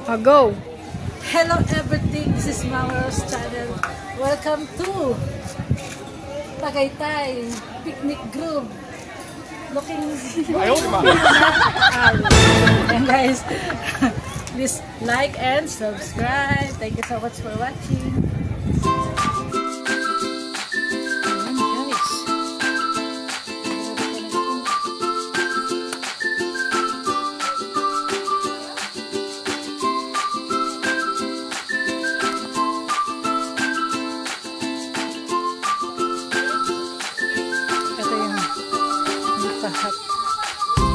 Go! Hello everything, this is Mama's channel. Welcome to Tagaytay Picnic Group. Looking and guys, please like and subscribe. Thank you so much for watching.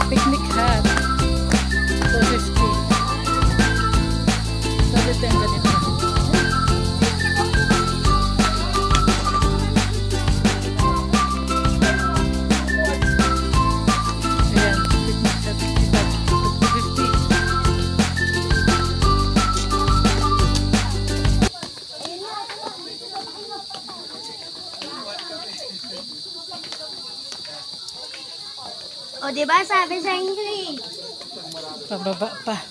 Picnic hut. So risky. So ito yung ganito. Ayan, picnic hut. 250. O, diba sabi sa inyo eh. Pababa pa.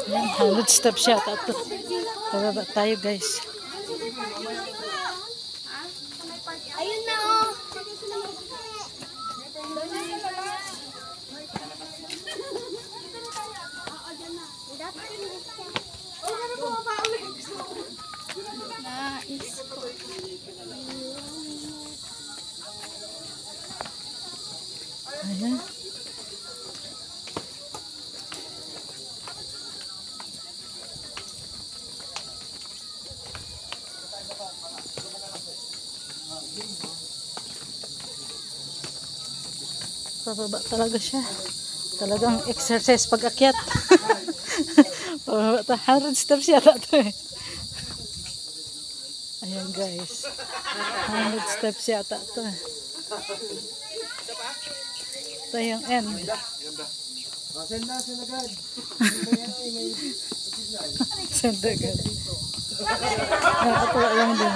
Ayan, 100 steps siya. Pababa tayo guys. Ayun na oh. Nais ko. Ayan. Pababa talaga siya. Talagang exercise pag akyat. Pababa 100 steps yata ito eh. Ayan guys. 100 steps yata ito eh. Ito yung end. Send agad. Nakakatawa lang din.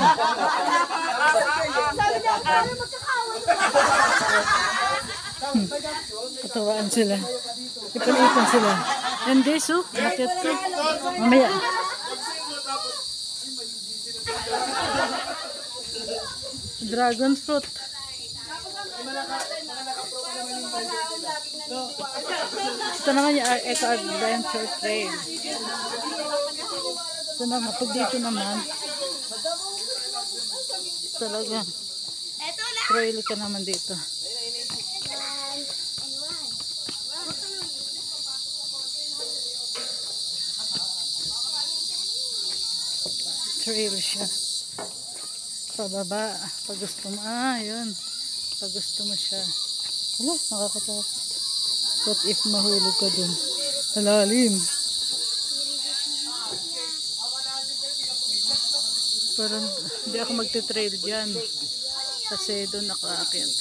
Katawaan sila. Ipon-ipon sila. And guys, oh, nakit ko. Mamaya. Dragon fruit. Ito naman yung Eco Adventure Trail. Ito naman, pag dito naman, talaga, trail ka naman dito. Trail siya. Pababa, pag gusto mo, yun. Pag gusto mo siya. Wala, nakakatakot. What if mahulog ka dun? Malalim. Pero hindi ako magte-trail dyan. Kasi doon ako aakyat.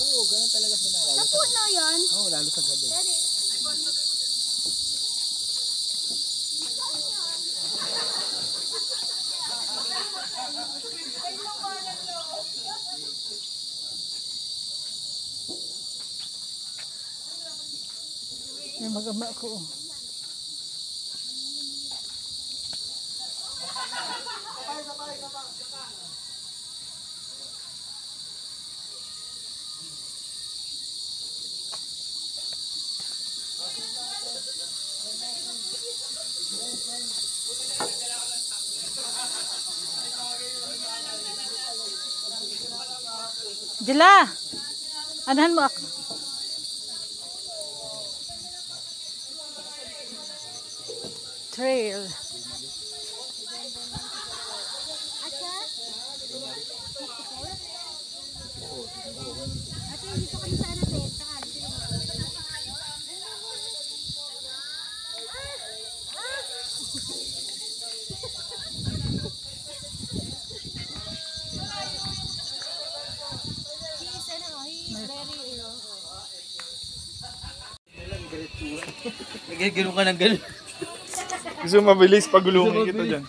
Oo, ganun talaga sinalalo. Sa puno yun? Oo, lalo sa gabi. May mag-ama ko. Dila! Anahan mo ako. Trail. Ate, dito kami sa Anabeta. Nagigilong ka ng gano'n. Gusto mabilis pagulungin kita dyan.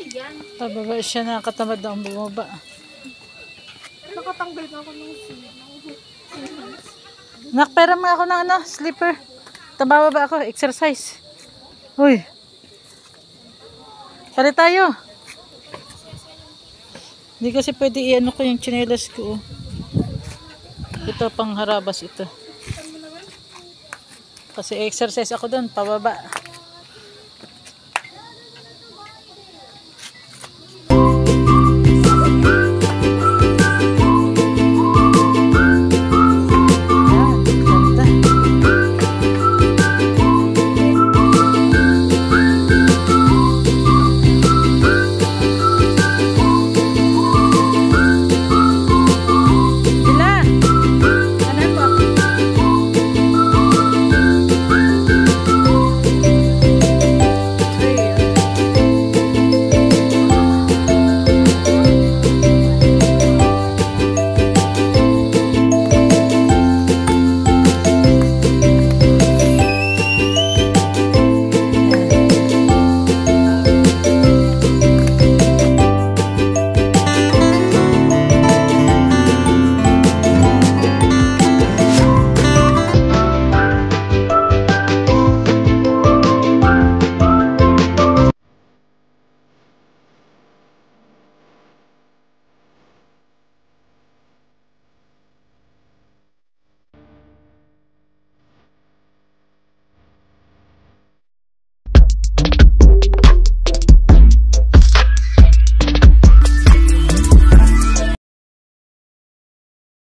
Yan. Pababa siya, nakatamad na ang bumaba. Nakatanggal na ako ng Nakpera mo ako ng slipper. Tababa ako, exercise. Uy. Pali tayo. Hindi kasi pwede i-ano ko yung tsinelas ko. Ito pang harabas ito. Kasi exercise ako doon, pababa.